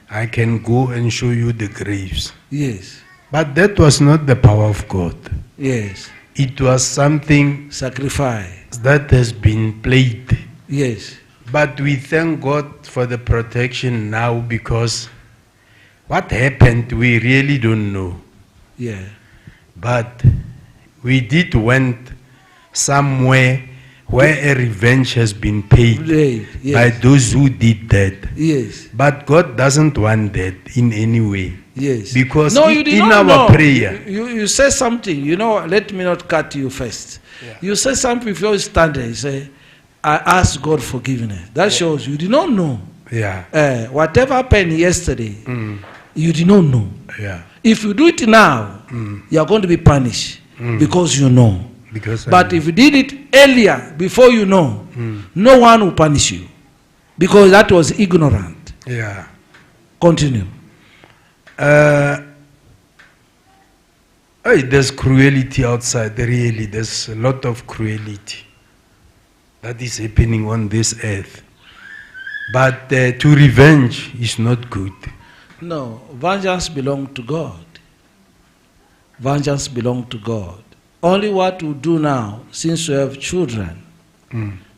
I can go and show you the graves. Yes. But that was not the power of God. Yes. It was something Sacrifice. that has been played. Yes. But we thank God for the protection now, because what happened we really don't know. Yeah. But we did went somewhere where a revenge has been paid Yes. by those who did that. Yes. But God doesn't want that in any way. Yes. Because no, you did in not our know. prayer. You say something, let me not cut you first. Yeah. You say something before you stand there, you say, I ask God forgiveness. That shows you did not know. Yeah. Whatever happened yesterday, you did not know. Yeah. If you do it now, you are going to be punished because you know. But if you did it earlier, before you know, no one will punish you, because that was ignorant. Yeah. Continue. There's cruelty outside, really. There's a lot of cruelty that is happening on this earth. But to revenge is not good. No, vengeance belongs to God. Vengeance belongs to God. Only what we do now, since we have children,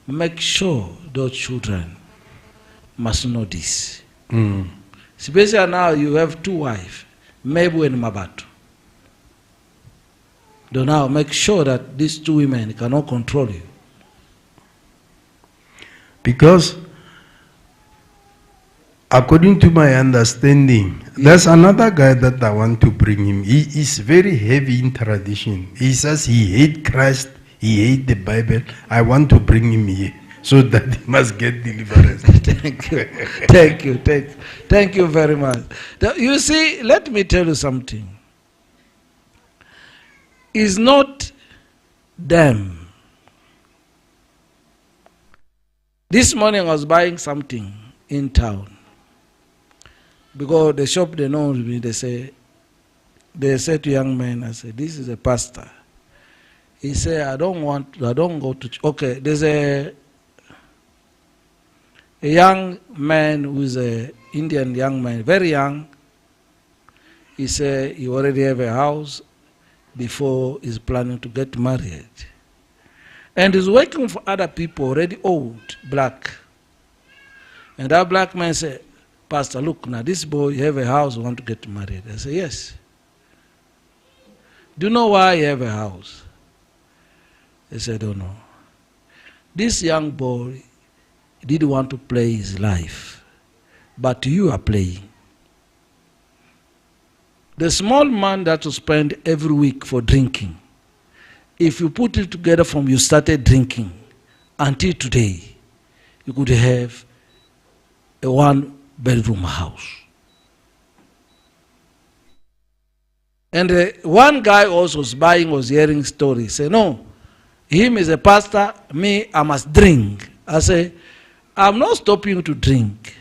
make sure those children must know this. Especially now you have two wives, Mebu and Mabatu. Do now make sure that these two women cannot control you. Because according to my understanding, there's another guy that I want to bring him. He is very heavy in tradition. He says he hates Christ, he hates the Bible. I want to bring him here so that he must get deliverance. Thank you. Thank you. Thank you very much. You see, let me tell you something. It's not them. This morning I was buying something in town. Because the shop, they know me, they say to young men, I say, this is a pastor. He said, I don't go to church. Okay, there's a young man who's an Indian young man, very young. He said he already have a house before he's planning to get married. And he's working for other people, already old, black. And that black man said, Pastor, look, now this boy, you have a house, want to get married. I said, yes. Do you know why you have a house? He said, I don't know. This young boy didn't want to play his life, but you are playing. The small man that you spend every week for drinking, if you put it together from you started drinking until today, you could have a one-bedroom house. And one guy also was hearing stories. Say, no, him is a pastor, me, I must drink. I say, I'm not stopping you to drink,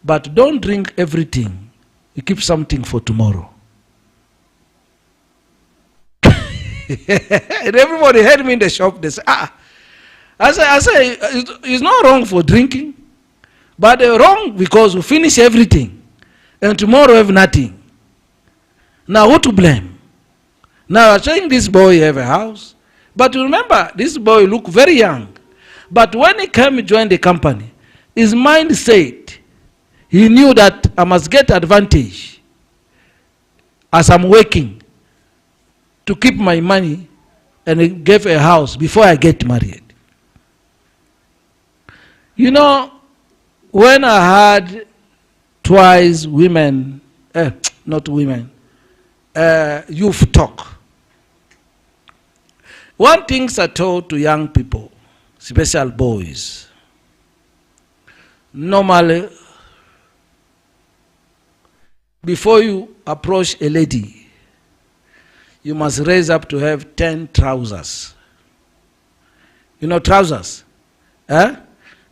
but don't drink everything. You keep something for tomorrow. And everybody heard me in the shop. They say, I say, it's not wrong for drinking, but wrong because we finish everything, and tomorrow have nothing. Now who to blame? Now I'm saying this boy have a house, but remember, this boy look very young. But when he came to join the company, his mind said, he knew that I must get advantage as I'm working to keep my money and give a house before I get married. You know, when I had twice women, not women, youth talk, one thing I told to young people, special boys, normally, before you approach a lady, you must raise up to have 10 trousers. You know trousers?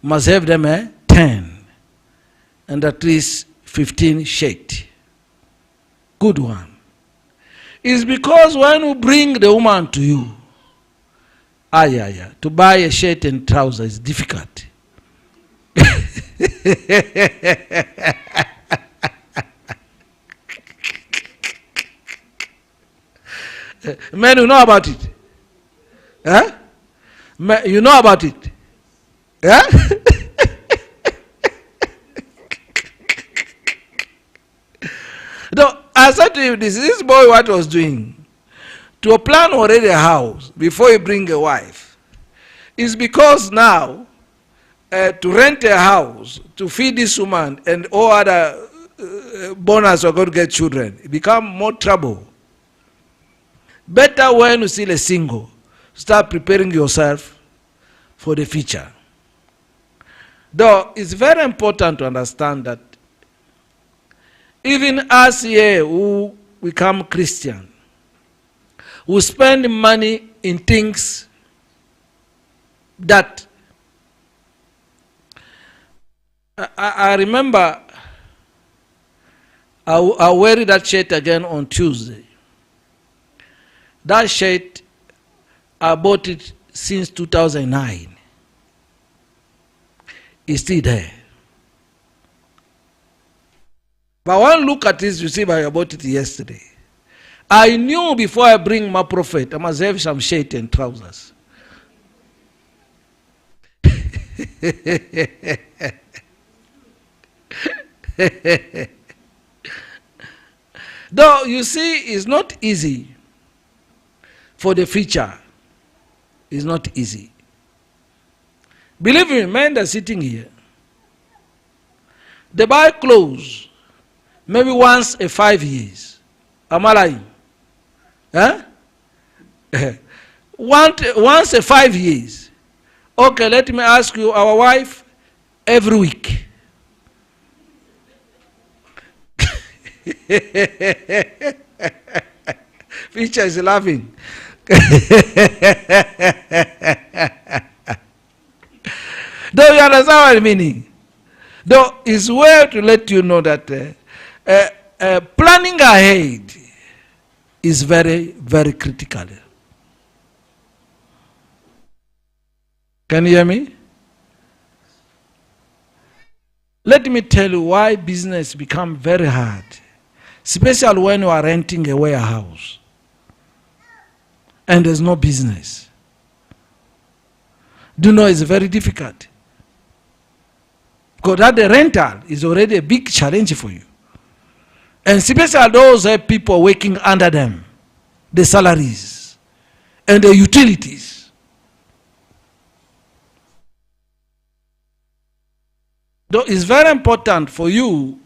Must have them 10. And at least 15 shirt. Good one. It's because when you bring the woman to you, to buy a shirt and trousers is difficult. Men, you know about it? Huh? You know about it? Yeah? No, I said to you, this boy what was doing, to plan already a house before you bring a wife, is because now, to rent a house, to feed this woman and all other bonus are going to get children, it become more trouble. Better when you still a single, start preparing yourself for the future. Though it's very important to understand that even us here who become Christian, who spend money in things that I remember I wear that shirt again on Tuesday. That shirt, I bought it since 2009. It's still there. But when you look at this, you see, I bought it yesterday. I knew before I bring my prophet, I must have some shirt and trousers. Though, you see, it's not easy for the future. It's not easy. Believe me, men that are sitting here, they buy clothes maybe once a 5 years. Am I lying? Huh? Once a 5 years. Okay, let me ask you, our wife, every week. Fisher is laughing. Though you understand what I mean? Though it's well to let you know that planning ahead is very, very critical. Can you hear me? Let me tell you why business becomes very hard, especially when you are renting a warehouse and there's no business. Do you know it's very difficult? Because that the rental is already a big challenge for you. And especially those people working under them, the salaries and the utilities. Though it's very important for you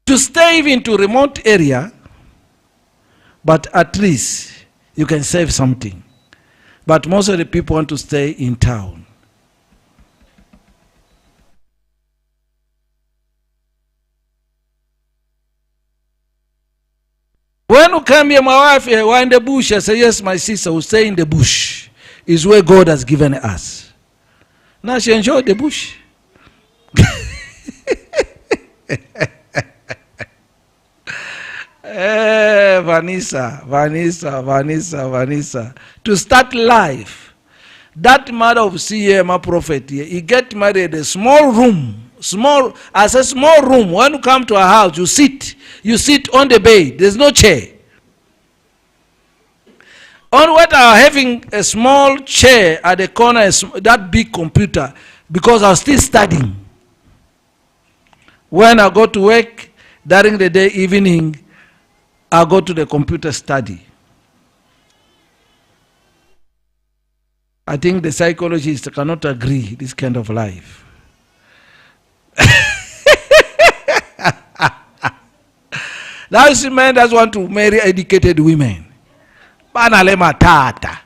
to stay even to remote area, but at least you can save something. But most of the people want to stay in town. When you come here, my wife, we're in the bush. I say, yes, my sister, will stay in the bush. Is where God has given us. Now she enjoyed the bush. Vanessa. To start life, that mother of CM prophet here, he get married in a small room. As a small room. When you come to a house, you sit on the bed. There's no chair. On what I having a small chair at the corner, that big computer, because I was still studying. When I go to work, during the day, evening, I go to the computer study. I think the psychologists cannot agree this kind of life. Now you see men that want to marry educated women. Banalema tata.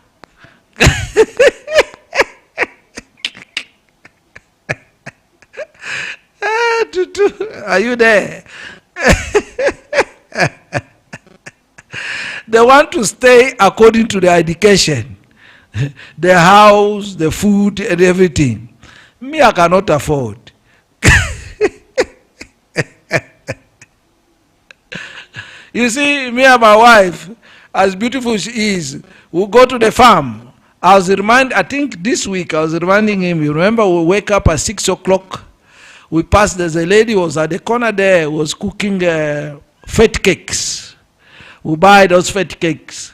Are you there? They want to stay according to their education. The house, the food, and everything. Me, I cannot afford. You see, me and my wife, as beautiful she is, we go to the farm. I think this week I was reminding him, you remember we wake up at 6 o'clock. We passed, there's a lady who was at the corner there, was cooking fat cakes. We buy those fat cakes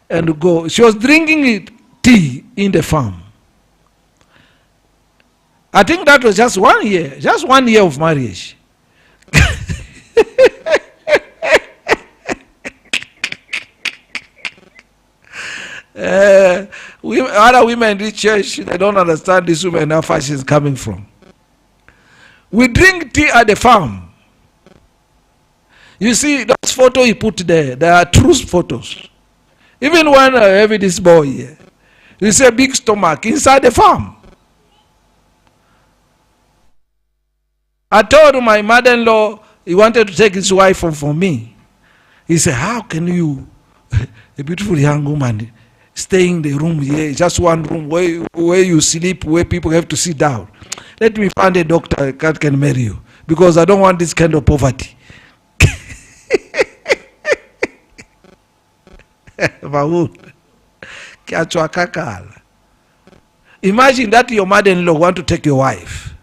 and go. She was drinking tea in the farm. I think that was just 1 year of marriage. Other women in this church, they don't understand this woman how far she's coming from. We drink tea at the farm. You see, those photos he put there, they are true photos. Even when I have this boy here, you see a big stomach inside the farm. I told my mother-in-law he wanted to take his wife from me. He said, how can you, a beautiful young woman, stay in the room here, just one room where you sleep, where people have to sit down? Let me find a doctor that can marry you, because I don't want this kind of poverty. Imagine that your mother-in-law want to take your wife.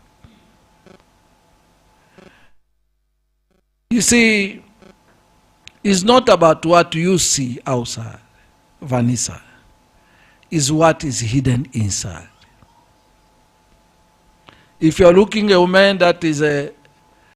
You see, it's not about what you see outside, Vanessa. It's what is hidden inside. If you're looking at a woman that is a